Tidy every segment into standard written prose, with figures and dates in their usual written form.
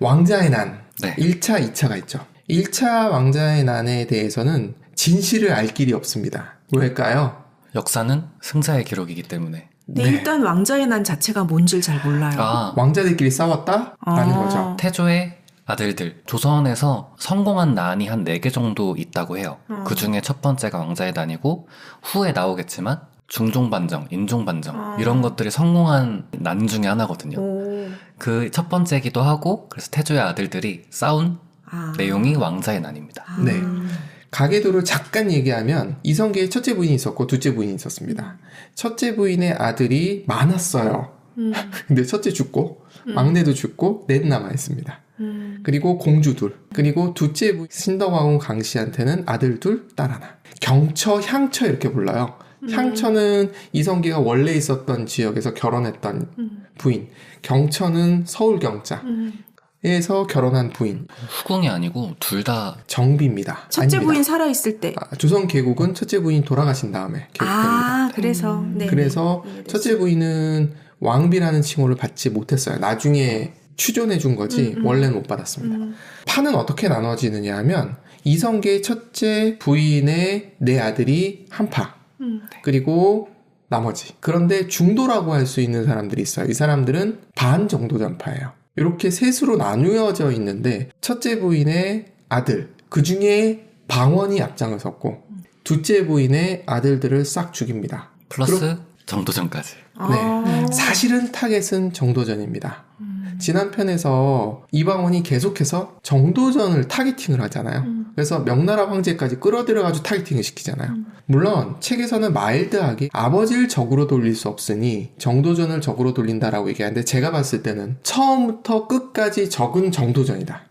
왕자의 난. 네. 1차, 2차가 있죠. 1차 왕자의 난에 대해서는 진실을 알 길이 없습니다. 왜일까요? 역사는 승자의 기록이기 때문에. 네, 일단 왕자의 난 자체가 뭔지를 잘 몰라요. 왕자들끼리 싸웠다라는 거죠. 태조의 아들들, 조선에서 성공한 난이 한 4개 정도 있다고 해요. 그 중에 첫 번째가 왕자의 난이고 후에 나오겠지만 중종반정, 인종반정 이런 것들이 성공한 난 중에 하나거든요. 그 첫 번째기도 하고 그래서 태조의 아들들이 싸운 내용이 왕자의 난입니다. 네. 가계도를 잠깐 얘기하면 이성계의 첫째 부인이 있었고 둘째 부인이 있었습니다. 첫째 부인의 아들이 많았어요. 근데 첫째 죽고 막내도 죽고 넷 남아있습니다. 그리고 공주 둘, 그리고 둘째 부인 신덕왕후 강씨한테는 아들 둘, 딸 하나. 경처, 향처 이렇게 불러요. 향처는 이성계가 원래 있었던 지역에서 결혼했던 부인, 경처는 서울 경자에서 결혼한 부인. 후궁이 아니고 둘 다 정비입니다. 첫째 아닙니다. 부인 살아있을 때. 조선 개국은 첫째 부인이 돌아가신 다음에 개국됩니다. 그래서 네. 그래서 첫째 부인은 왕비라는 칭호를 받지 못했어요. 나중에 추존해 준 거지 원래는 못 받았습니다. 파는 어떻게 나눠지느냐 하면 이성계의 첫째 부인의 네 아들이 한 파, 그리고 나머지. 그런데 중도라고 할 수 있는 사람들이 있어요. 이 사람들은 반 정도 전파예요. 이렇게 셋으로 나누어져 있는데 첫째 부인의 아들, 그 중에 방원이 앞장을 섰고 둘째 부인의 아들들을 싹 죽입니다. 플러스 정도전까지. 네, 사실은 타겟은 정도전입니다. 지난 편에서 이방원이 계속해서 정도전을 타겟팅을 하잖아요. 그래서 명나라 황제까지 끌어들여가지고 타겟팅을 시키잖아요. 물론 책에서는 마일드하게 아버지를 적으로 돌릴 수 없으니 정도전을 적으로 돌린다라고 얘기하는데 제가 봤을 때는 처음부터 끝까지 적은 정도전이다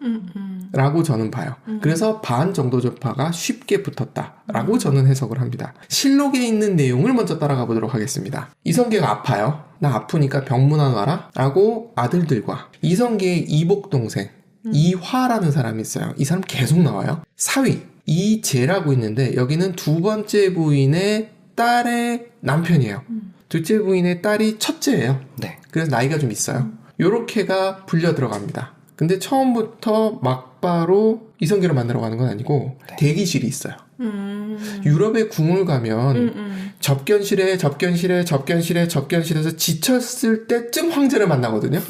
라고 저는 봐요. 그래서 반 정도전파가 쉽게 붙었다라고 저는 해석을 합니다. 실록에 있는 내용을 먼저 따라가 보도록 하겠습니다. 이성계가 아파요. 나 아프니까 병문안 와라 라고 아들들과 이성계의 이복동생 이화라는 사람이 있어요. 이 사람 계속 나와요. 사위 이재라고 있는데 여기는 두 번째 부인의 딸의 남편이에요. 둘째 부인의 딸이 첫째예요. 네. 그래서 나이가 좀 있어요. 요렇게가 불려 들어갑니다. 근데 처음부터 막바로 이성계를 만나러 가는 건 아니고 대기실이 있어요. 유럽의 궁을 가면 접견실에서 지쳤을 때쯤 황제를 만나거든요.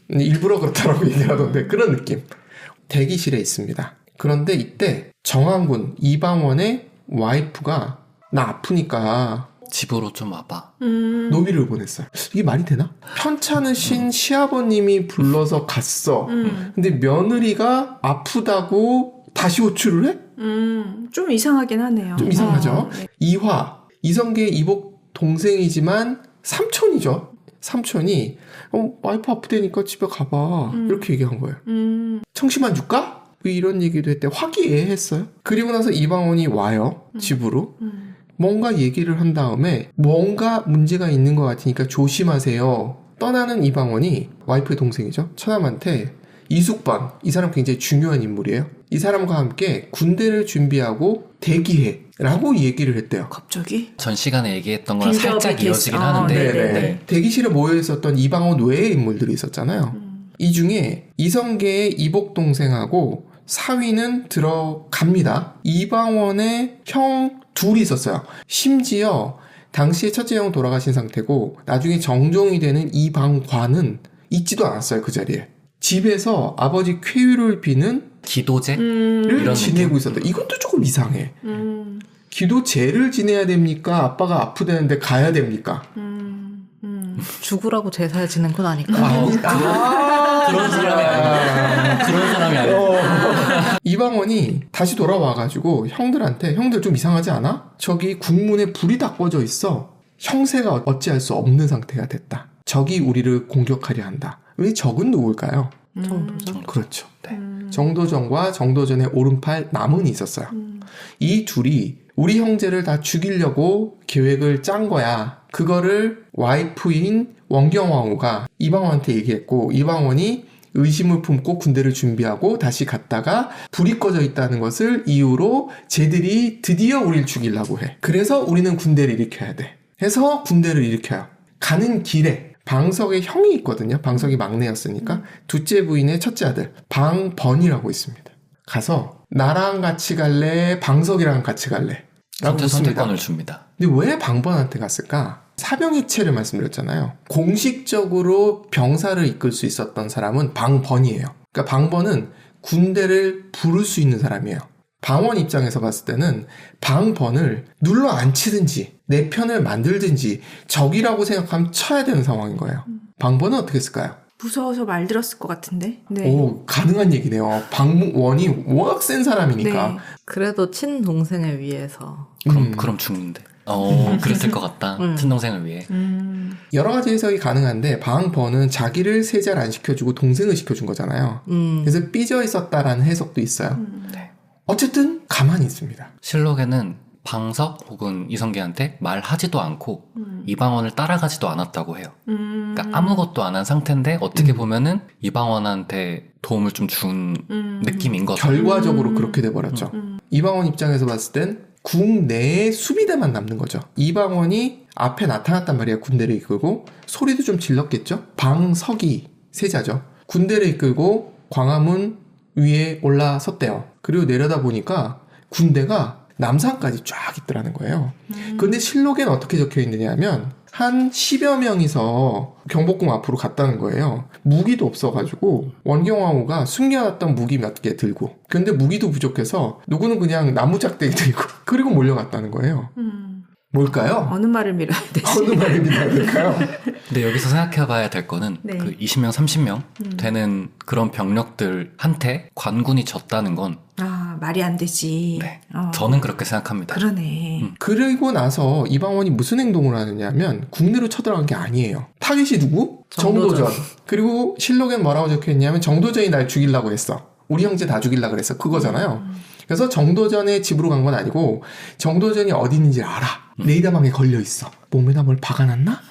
일부러 그렇다라고 얘기하던데 그런 느낌. 대기실에 있습니다. 그런데 이때 정한군 이방원의 와이프가 나 아프니까 집으로 좀 와봐. 노비를 보냈어요. 이게 말이 되나? 편찮으신 시아버님이 불러서 갔어. 근데 며느리가 아프다고 다시 호출을 해? 좀 이상하긴 하네요. 좀 이상하죠? 네. 이화, 이성계의 이복 동생이지만 삼촌이죠. 삼촌이 와이프 아프다니까 집에 가봐. 이렇게 얘기한 거예요. 청심환 줄까? 이런 얘기도 했대. 화기애애했어요. 그리고 나서 이방원이 와요. 집으로. 뭔가 얘기를 한 다음에 뭔가 문제가 있는 것 같으니까 조심하세요. 떠나는 이방원이 와이프의 동생이죠. 처남한테 이숙번, 이 사람 굉장히 중요한 인물이에요. 이 사람과 함께 군대를 준비하고 대기해 라고 얘기를 했대요. 갑자기? 전 시간에 얘기했던 거랑 살짝 이어지긴 하는데 네. 대기실에 모여 있었던 이방원 외의 인물들이 있었잖아요. 이 중에 이성계의 이복 동생하고 사위는 들어갑니다. 이방원의 형 둘이 있었어요. 심지어 당시에 첫째 형 돌아가신 상태고 나중에 정종이 되는 이방관은 있지도 않았어요. 그 자리에. 집에서 아버지 쾌유를 비는 기도제를 지내고 있었다. 이것도 조금 이상해. 기도제를 지내야 됩니까? 아빠가 아프다는데 가야 됩니까? 죽으라고 제사를 지낸 건 아닐까? 그런 사람이 아니에요. 그런 사람이 아니에요. 이방원이 다시 돌아와가지고 형들한테 형들 좀 이상하지 않아? 저기 국문에 불이 다 꺼져 있어. 형세가 어찌할 수 없는 상태가 됐다. 적이 우리를 공격하려 한다. 왜 적은 누굴까요? 정도전. 그렇죠. 네. 정도전과 정도전의 오른팔 남은이 있었어요. 이 둘이 우리 형제를 다 죽이려고 계획을 짠 거야. 그거를 와이프인 원경왕후가 이방원한테 얘기했고 이방원이 의심을 품고 군대를 준비하고 다시 갔다가 불이 꺼져 있다는 것을 이유로 쟤들이 드디어 우리를 죽이려고 해. 그래서 우리는 군대를 일으켜야 돼. 해서 군대를 일으켜요. 가는 길에 방석의 형이 있거든요. 방석이 막내였으니까. 둘째 부인의 첫째 아들 방번이라고 있습니다. 가서 나랑 같이 갈래? 방석이랑 같이 갈래? 라고 묻습니다. 선택권을 줍니다. 근데 왜 방번한테 갔을까? 사병의체를 말씀드렸잖아요. 공식적으로 병사를 이끌 수 있었던 사람은 방번이에요. 그러니까 방번은 군대를 부를 수 있는 사람이에요. 방원 입장에서 봤을 때는 방번을 눌러 앉히든지 내 편을 만들든지 적이라고 생각하면 쳐야 되는 상황인 거예요. 방번은 어떻게 했을까요? 무서워서 말 들었을 것 같은데. 네. 오, 가능한 얘기네요. 방원이 워낙 센 사람이니까. 네. 그래도 친동생을 위해서. 그럼 죽는데. 그랬을 것 같다. 친동생을 위해. 여러 가지 해석이 가능한데 방번은 자기를 세자를 안 시켜주고 동생을 시켜준 거잖아요. 그래서 삐져 있었다라는 해석도 있어요. 네. 어쨌든 가만히 있습니다. 실록에는 방석 혹은 이성계한테 말하지도 않고 이방원을 따라가지도 않았다고 해요. 그러니까 아무것도 안 한 상태인데 어떻게 보면은 이방원한테 도움을 좀 준 느낌인 거죠. 결과적으로 그렇게 돼버렸죠. 이방원 입장에서 봤을 땐 국내에 수비대만 남는 거죠. 이방원이 앞에 나타났단 말이에요. 군대를 이끌고. 소리도 좀 질렀겠죠. 방석이 세자죠. 군대를 이끌고 광화문 위에 올라섰대요. 그리고 내려다 보니까 군대가 남산까지 쫙 있더라는 거예요. 근데 실록에는 어떻게 적혀 있느냐면 한 10여 명이서 경복궁 앞으로 갔다는 거예요. 무기도 없어가지고 원경왕후가 숨겨놨던 무기 몇 개 들고, 근데 무기도 부족해서 누구는 그냥 나무작대기 들고 그리고 몰려갔다는 거예요. 뭘까요? 어느 말을 믿어야 되지? 어느 말을 믿어야 될까요? 근데 여기서 생각해봐야 될 거는 네. 그 20명, 30명 되는 그런 병력들한테 관군이 졌다는 건 아, 말이 안 되지. 네, 저는 그렇게 생각합니다. 그러네. 그리고 나서 이방원이 무슨 행동을 하느냐면 국내로 쳐들어간 게 아니에요. 타깃이 누구? 정도전. 그리고 실록엔 뭐라고 적혀있냐면 정도전이 날 죽이려고 했어. 우리 형제 다 죽이려고 그랬어. 그거잖아요. 그래서 정도전의 집으로 간 건 아니고 정도전이 어디 있는지 알아. 레이더망에 걸려있어. 몸에다 뭘 박아놨나?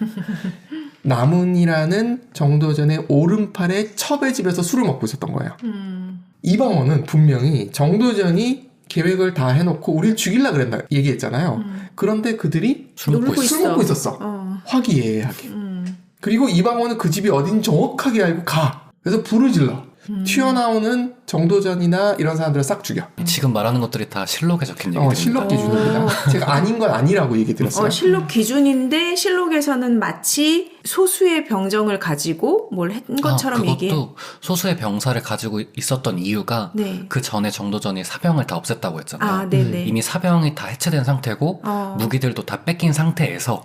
남은이라는 정도전의 오른팔에 첩의 집에서 술을 먹고 있었던 거예요. 이방원은 분명히 정도전이 계획을 다 해놓고 우리를 죽이려고 그랬나 얘기했잖아요. 그런데 그들이 술 먹고 있었어. 화기애애하게. 그리고 이방원은 그 집이 어딘지 정확하게 알고 가. 그래서 불을 질러. 튀어나오는 정도전이나 이런 사람들을 싹 죽여. 지금 말하는 것들이 다 실록에 적힌 얘기들입니다. 실록 기준입니다. 제가 아닌 건 아니라고 얘기 드렸어요. 실록 기준인데 실록에서는 마치 소수의 병정을 가지고 뭘 한 것처럼 얘기해. 그것도 소수의 병사를 가지고 있었던 이유가 네. 그 전에 정도전이 사병을 다 없앴다고 했잖아요. 아, 네네. 이미 사병이 다 해체된 상태고 무기들도 다 뺏긴 상태에서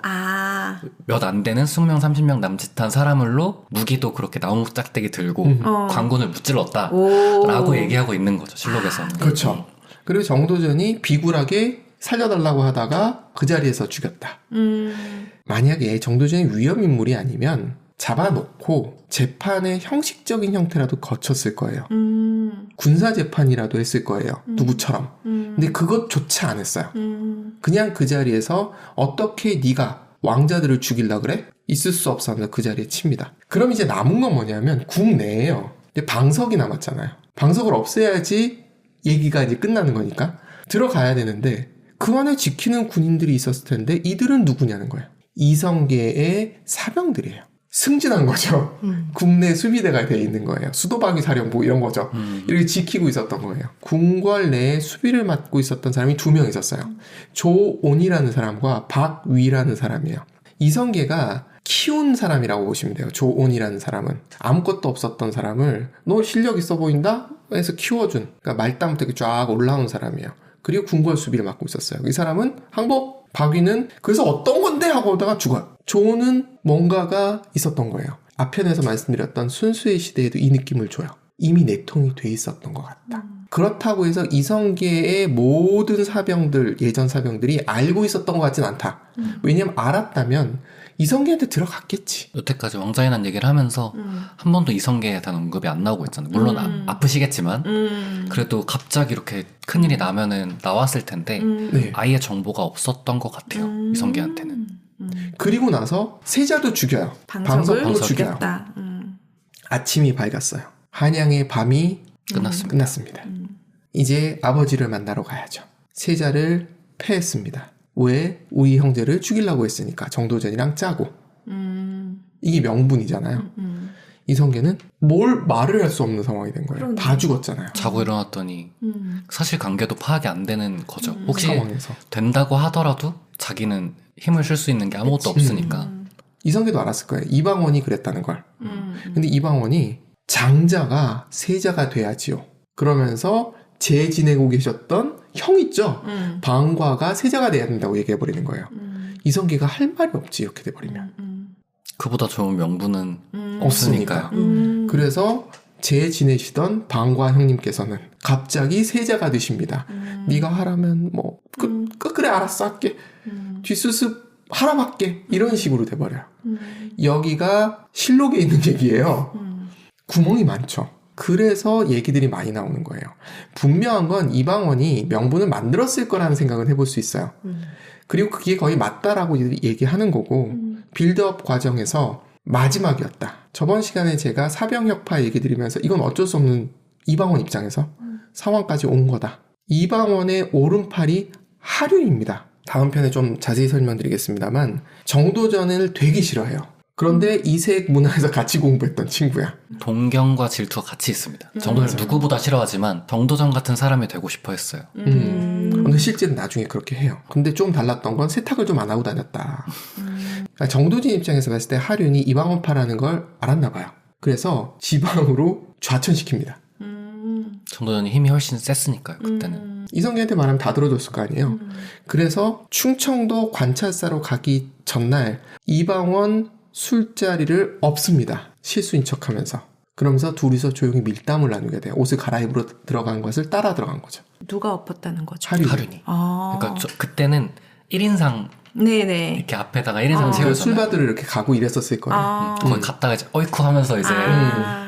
몇 안 되는 20명, 30명 남짓한 사람을로 무기도 그렇게 나무 짝대기 들고 관군을 무찔렀다 라고 얘기하고 있는 거죠. 실록에서는. 그렇죠. 그리고 정도전이 비굴하게 살려달라고 하다가 그 자리에서 죽였다. 만약에 정도전이 위험인물이 아니면 잡아놓고 재판의 형식적인 형태라도 거쳤을 거예요. 군사재판이라도 했을 거예요. 누구처럼. 근데 그것조차 안 했어요. 그냥 그 자리에서 어떻게 네가 왕자들을 죽이려고 그래? 있을 수 없었는데 그 자리에 칩니다. 그럼 이제 남은 건 뭐냐면 국내에요. 근데 방석이 남았잖아요. 방석을 없애야지 얘기가 이제 끝나는 거니까 들어가야 되는데 그 안에 지키는 군인들이 있었을 텐데 이들은 누구냐는 거예요. 이성계의 사병들이에요. 승진한 거죠. 국내 수비대가 돼 있는 거예요. 수도방위 사령부 이런 거죠. 이렇게 지키고 있었던 거예요. 궁궐 내에 수비를 맡고 있었던 사람이 2명 있었어요. 조온이라는 사람과 박위라는 사람이에요. 이성계가 키운 사람이라고 보시면 돼요. 조온이라는 사람은 아무것도 없었던 사람을 너 실력 있어 보인다? 해서 키워준, 그러니까 말단부터 이렇게 쫙 올라온 사람이에요. 그리고 궁궐 수비를 맡고 있었어요. 이 사람은 항복, 박위는 그래서 어떤 건데 하고 오다가 죽어요. 조는 뭔가가 있었던 거예요. 앞편에서 말씀드렸던 순수의 시대에도 이 느낌을 줘요. 이미 내통이 돼 있었던 것 같다. 그렇다고 해서 이성계의 모든 사병들, 예전 사병들이 알고 있었던 것 같진 않다. 왜냐면 알았다면 이성계한테 들어갔겠지. 여태까지 왕자에 난 얘기를 하면서 한 번도 이성계에 대한 언급이 안 나오고 있잖아요. 물론 아프시겠지만 그래도 갑자기 이렇게 큰일이 나면은 나왔을 텐데 네. 아예 정보가 없었던 것 같아요. 이성계한테는. 그리고 나서 세자도 죽여요. 방석을 죽여요. 죽였다. 아침이 밝았어요. 한양의 밤이 끝났습니다. 이제 아버지를 만나러 가야죠. 세자를 패했습니다. 왜? 우리 형제를 죽이려고 했으니까. 정도전이랑 짜고. 이게 명분이잖아요. 이성계는 뭘 말을 할 수 없는 상황이 된 거예요. 그러네. 다 죽었잖아요. 자고 일어났더니 사실 관계도 파악이 안 되는 거죠. 혹시 상황에서. 된다고 하더라도 자기는 힘을 쓸 수 있는 게 아무것도 없으니까. 이성계도 알았을 거예요. 이방원이 그랬다는 걸. 근데 이방원이 장자가 세자가 돼야지요. 그러면서 재 지내고 계셨던 형 있죠? 방과가 세자가 돼야 된다고 얘기해버리는 거예요. 이성계가 할 말이 없지, 이렇게 돼버리면. 그보다 좋은 명분은 없으니까요. 그래서 재 지내시던 방과 형님께서는 갑자기 세자가 되십니다. 네가 하라면 뭐 그래 알았어 할게. 뒷수습 하라 할게. 이런 식으로 돼버려요. 여기가 실록에 있는 얘기예요. 구멍이 많죠. 그래서 얘기들이 많이 나오는 거예요. 분명한 건 이방원이 명분을 만들었을 거라는 생각은 해볼 수 있어요. 그리고 그게 거의 맞다라고 얘기하는 거고 빌드업 과정에서 마지막이었다. 저번 시간에 제가 사병혁파 얘기 드리면서 이건 어쩔 수 없는 이방원 입장에서 상황까지 온 거다. 이방원의 오른팔이 하륜입니다. 다음 편에 좀 자세히 설명드리겠습니다만 정도전을 되게 싫어해요. 그런데 이색 문화에서 같이 공부했던 친구야. 동경과 질투가 같이 있습니다. 정도를 누구보다 싫어하지만 정도전 같은 사람이 되고 싶어 했어요. 근데 실제는 나중에 그렇게 해요. 근데 좀 달랐던 건 세탁을 좀 안 하고 다녔다. 그러니까 정도진 입장에서 봤을 때 하륜이 이방원파라는 걸 알았나 봐요. 그래서 지방으로 좌천시킵니다. 정도전이 힘이 훨씬 셌으니까요. 그때는. 이성계한테 말하면 다 들어줬을 거 아니에요. 그래서 충청도 관찰사로 가기 전날 이방원 술자리를 없습니다. 실수인 척하면서. 그러면서 둘이서 조용히 밀담을 나누게 돼요. 옷을 갈아입으러 들어간 것을 따라 들어간 거죠. 누가 엎었다는 거죠? 하륜이. 그러니까 그때는 1인상 네네. 이렇게 앞에다가 1인상 술 채우잖아요. 받으러 이렇게 가고 이랬었을 거예요. 거기 갔다가 이제 어이쿠 하면서 이제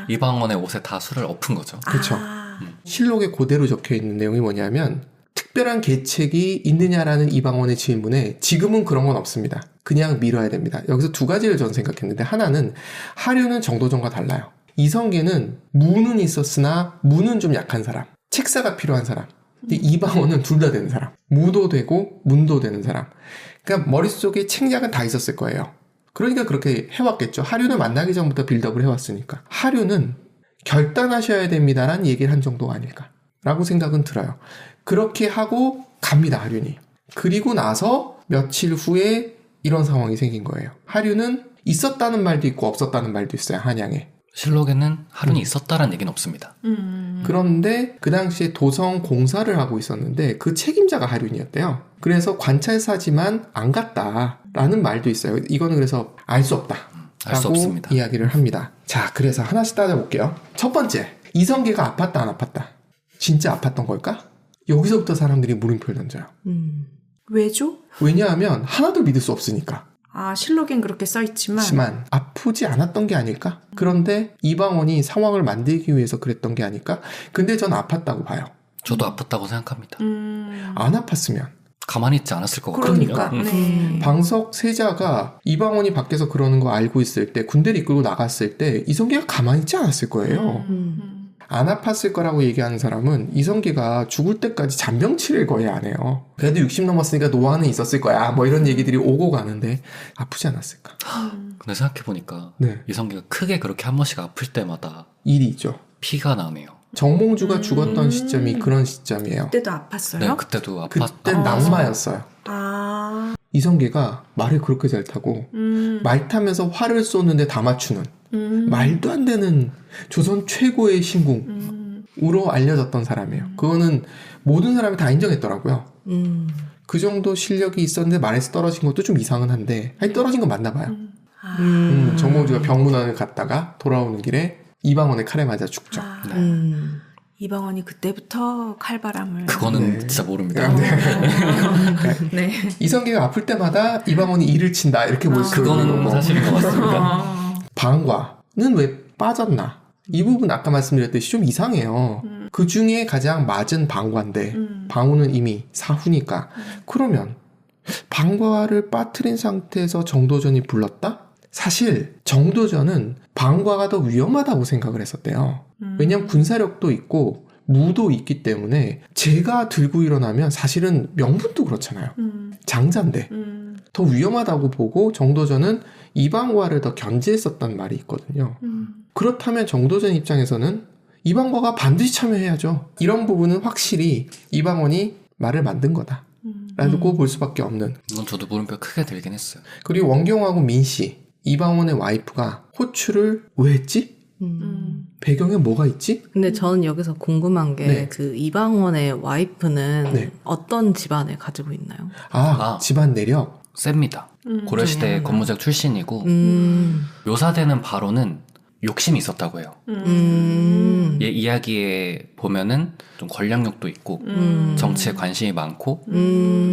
이방원의 옷에 다 술을 엎은 거죠. 그렇죠. 실록에 그대로 적혀 있는 내용이 뭐냐면 특별한 계책이 있느냐라는 이방원의 질문에 지금은 그런 건 없습니다. 그냥 밀어야 됩니다. 여기서 두 가지를 저는 생각했는데 하나는 하륜은 정도전과 달라요. 이성계는 무는 있었으나 무는 좀 약한 사람. 책사가 필요한 사람. 근데 이방원은 둘 다 되는 사람. 무도 되고 문도 되는 사람. 그러니까 머릿속에 책략은 다 있었을 거예요. 그러니까 그렇게 해왔겠죠. 하륜을 만나기 전부터 빌드업을 해왔으니까. 하륜은 결단하셔야 됩니다라는 얘기를 한 정도가 아닐까 라고 생각은 들어요. 그렇게 하고 갑니다. 하륜이. 그리고 나서 며칠 후에 이런 상황이 생긴 거예요. 하륜은 있었다는 말도 있고 없었다는 말도 있어요. 한양에. 실록에는 하륜이 있었다라는 얘기는 없습니다. 그런데 그 당시에 도성 공사를 하고 있었는데 그 책임자가 하륜이었대요. 그래서 관찰사지만 안 갔다라는 말도 있어요. 이거는 그래서 알 수 없다. 알 수 라고 없습니다. 이야기를 합니다. 자, 그래서 하나씩 따져볼게요. 첫 번째, 이성계가 아팠다 안 아팠다? 진짜 아팠던 걸까? 여기서부터 사람들이 물음표를 던져요. 왜죠? 왜냐하면 하나도 믿을 수 없으니까. 실록엔 그렇게 써있지만. 하지만 아프지 않았던 게 아닐까? 그런데 이방원이 상황을 만들기 위해서 그랬던 게 아닐까? 근데 전 아팠다고 봐요. 저도 아팠다고 생각합니다. 안 아팠으면. 가만히 있지 않았을 것 같거든요. 그러니까. 네. 방석 세자가 이방원이 밖에서 그러는 거 알고 있을 때, 군대를 이끌고 나갔을 때 이성계가 가만히 있지 않았을 거예요. 안 아팠을 거라고 얘기하는 사람은 이성계가 죽을 때까지 잔병치레를 거의 안 해요. 그래도 60 넘었으니까 노화는 있었을 거야. 뭐 이런 얘기들이 오고 가는데 아프지 않았을까? 근데 생각해보니까 네. 이성계가 크게 그렇게 한 번씩 아플 때마다 일이 있죠. 피가 나네요. 정몽주가 죽었던 시점이 그런 시점이에요. 그때도 아팠어요? 네, 그때도 그땐 낙마였어요. 이성계가 말을 그렇게 잘 타고 말 타면서 활을 쏘는데 다 맞추는 말도 안 되는 조선 최고의 신궁으로 알려졌던 사람이에요. 그거는 모든 사람이 다 인정했더라고요. 그 정도 실력이 있었는데 말에서 떨어진 것도 좀 이상은 한데 아니 떨어진 건 맞나 봐요. 정몽주가 병문안을 갔다가 돌아오는 길에 이방원의 칼에 맞아 죽죠. 이방원이 그때부터 칼바람을. 그거는 네. 진짜 모릅니다. 네. 이성계가 아플 때마다 이방원이 이를 친다 이렇게 볼 수 있는 그거는 거고. 사실인 것 같습니다. 방과는 왜 빠졌나? 이 부분 아까 말씀드렸듯이 좀 이상해요. 그 중에 가장 맞은 방과인데 방우는 이미 사후니까. 그러면 방과를 빠뜨린 상태에서 정도전이 불렀다? 사실 정도전은 방과가 더 위험하다고 생각을 했었대요. 왜냐하면 군사력도 있고 무도 있기 때문에 제가 들고 일어나면 사실은 명분도 그렇잖아요. 장자인데 더 위험하다고 보고 정도전은 이방과를 더 견제했었단 말이 있거든요. 그렇다면 정도전 입장에서는 이방과가 반드시 참여해야죠. 이런 부분은 확실히 이방원이 말을 만든 거다 라고 볼 수밖에 없는. 이건 저도 물음표 크게 들긴 했어요. 그리고 원경하고 민씨, 이방원의 와이프가 호출을 왜 했지? 배경에 뭐가 있지? 근데 저는 여기서 궁금한 게 네. 그 이방원의 와이프는 네. 어떤 집안을 가지고 있나요? 집안 내력. 셉니다. 고려시대 정말. 건무적 출신이고 묘사되는 바로는 욕심이 있었다고 해요. 얘 이야기에 보면은 좀 권력욕도 있고 정치에 관심이 많고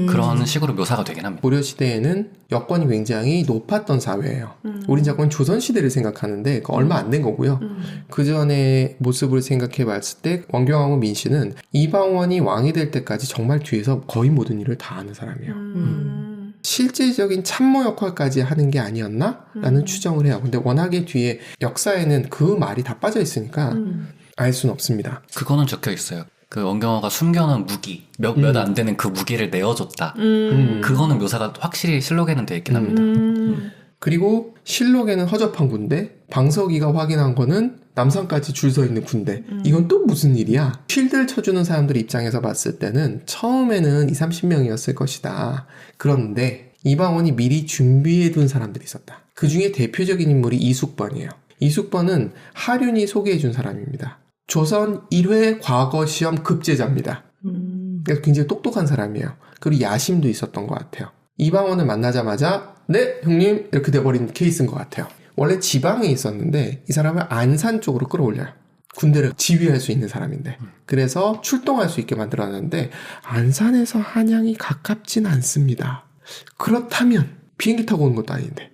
그런 식으로 묘사가 되긴 합니다. 고려시대에는 여건이 굉장히 높았던 사회예요. 우린 자꾸는 조선시대를 생각하는데 얼마 안 된 거고요. 그 전의 모습을 생각해 봤을 때 원경하고 민씨는 이방원이 왕이 될 때까지 정말 뒤에서 거의 모든 일을 다 하는 사람이에요. 실제적인 참모 역할까지 하는 게 아니었나? 라는 추정을 해요. 근데 워낙에 뒤에 역사에는 그 말이 다 빠져 있으니까 알 수는 없습니다. 그거는 적혀 있어요. 그 원경화가 숨겨놓은 무기 몇 안 되는 그 무기를 내어줬다. 그거는 묘사가 확실히 실록에는 돼 있긴 합니다. 그리고 실록에는 허접한 군대, 방석이가 확인한 거는 남산까지 줄 서 있는 군대. 이건 또 무슨 일이야? 쉴드를 쳐주는 사람들 입장에서 봤을 때는 처음에는 20-30명이었을 것이다. 그런데 이방원이 미리 준비해둔 사람들이 있었다. 그 중에 대표적인 인물이 이숙번이에요. 이숙번은 하륜이 소개해준 사람입니다. 조선 1회 과거시험 급제자입니다. 그래서 굉장히 똑똑한 사람이에요. 그리고 야심도 있었던 것 같아요. 이방원을 만나자마자 네 형님 이렇게 돼버린 케이스인 것 같아요. 원래 지방에 있었는데 이 사람을 안산 쪽으로 끌어올려요. 군대를 지휘할 수 있는 사람인데. 그래서 출동할 수 있게 만들어놨는데 안산에서 한양이 가깝진 않습니다. 그렇다면 비행기 타고 오는 것도 아닌데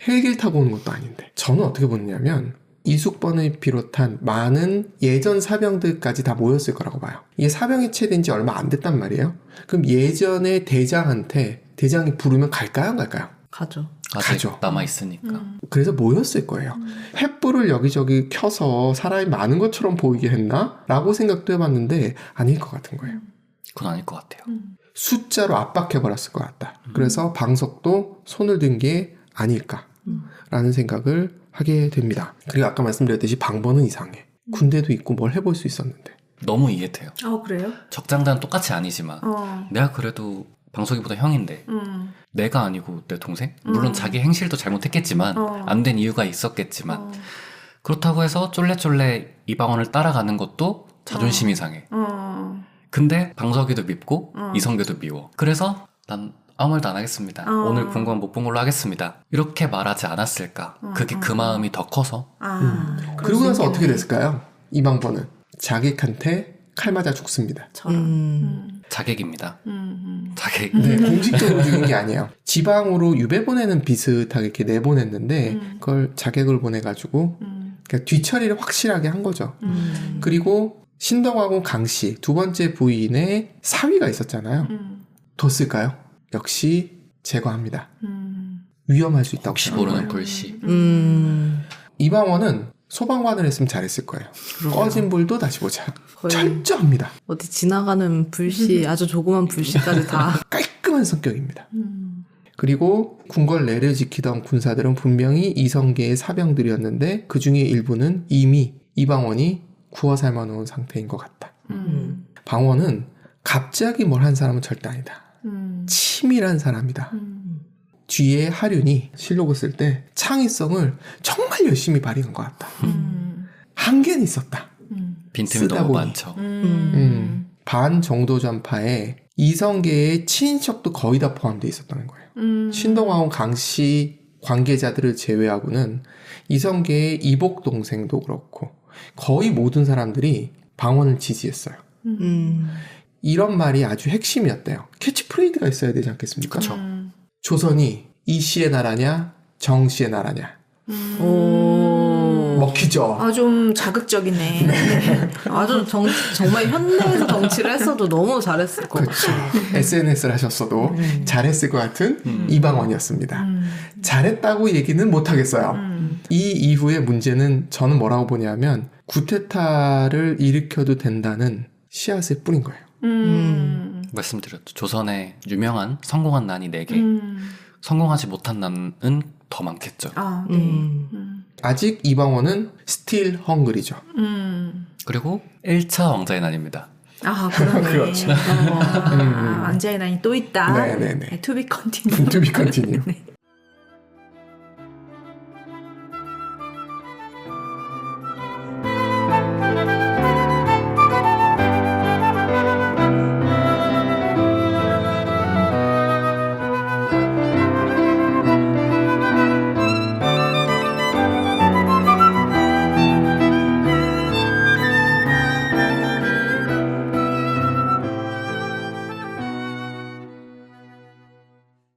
헬기를 타고 오는 것도 아닌데 저는 어떻게 보느냐면 이숙번을 비롯한 많은 예전 사병들까지 다 모였을 거라고 봐요. 이게 사병이 해체된 지 얼마 안 됐단 말이에요. 그럼 예전에 대장한테 대장이 부르면 갈까요? 안 갈까요? 가죠. 아직 가죠. 남아있으니까. 그래서 모였을 거예요. 횃불을 여기저기 켜서 사람이 많은 것처럼 보이게 했나? 라고 생각도 해봤는데 아닐 것 같은 거예요. 그건 아닐 것 같아요. 숫자로 압박해버렸을 것 같다. 그래서 방석도 손을 든 게 아닐까라는 생각을 하게 됩니다. 그리고 아까 말씀드렸듯이 방번은 이상해. 군대도 있고 뭘 해볼 수 있었는데. 너무 이해돼요. 그래요? 적장자는 똑같이 아니지만 내가 그래도 방석이보다 형인데 내가 아니고 내 동생? 물론 자기 행실도 잘못했겠지만 안 된 이유가 있었겠지만 그렇다고 해서 쫄래쫄래 이방원을 따라가는 것도 자존심이 상해. 근데 방석이도 밉고 이성계도 미워. 그래서 난 아무 말도 안 하겠습니다. 오늘 본 건 못 본 걸로 하겠습니다. 이렇게 말하지 않았을까? 그게 그 마음이 더 커서. 그러고 나서 어떻게 됐을까요? 이방번은 자객한테 칼 맞아 죽습니다. 자객입니다. 자객. 네, 공식적으로 죽인 게 아니에요. 지방으로 유배 보내는 비슷하게 이렇게 내보냈는데 그걸 자객을 보내가지고 그러니까 뒤처리를 확실하게 한 거죠. 그리고 신덕하고 강씨 두 번째 부인의 사위가 있었잖아요. 뒀을까요? 역시 제거합니다. 위험할 수 있다고 혹시 생각해요. 모르는 불씨. 이방원은 소방관을 했으면 잘했을 거예요. 꺼진 불도 다시 보자. 거의 철저합니다. 어디 지나가는 불씨, 아주 조그만 불씨까지 다. 깔끔한 성격입니다. 그리고 궁궐내를 지키던 군사들은 분명히 이성계의 사병들이었는데 그 중에 일부는 이미 이방원이 구워 삶아놓은 상태인 것 같다. 방원은 갑자기 뭘 한 사람은 절대 아니다. 치밀한 사람이다. 뒤에 하륜이 실록을 쓸 때 창의성을 정말 열심히 발휘한 것 같다. 한계는 있었다. 빈틈이 쓰다 너무 보니. 많죠. 반정도전파에 이성계의 친인척도 거의 다 포함되어 있었다는 거예요. 신동아원 강씨 관계자들을 제외하고는 이성계의 이복 동생도 그렇고 거의 모든 사람들이 방원을 지지했어요. 이런 말이 아주 핵심이었대요. 캐치프레이즈가 있어야 되지 않겠습니까? 그쵸. 조선이 이씨의 나라냐 정씨의 나라냐. 먹히죠. 좀 자극적이네. 아주 정말 현대에서 정치를 했어도 너무 잘했을 것 그렇죠. 같아요. SNS를 하셨어도 잘했을 것 같은 이방원이었습니다. 잘했다고 얘기는 못하겠어요. 이 이후의 문제는 저는 뭐라고 보냐면 구테타를 일으켜도 된다는 씨앗을 뿌린 거예요. 말씀드렸죠. 조선의 유명한 성공한 난이 4개. 성공하지 못한 난은 더 많겠죠. 아, 네. 아직 이방원은 still hungry죠. 그리고 1차 왕자의 난입니다. 아, 그러네. 그렇죠. 왕자의 난이 또 있다. 네네네. To be continued. To be continued. 네.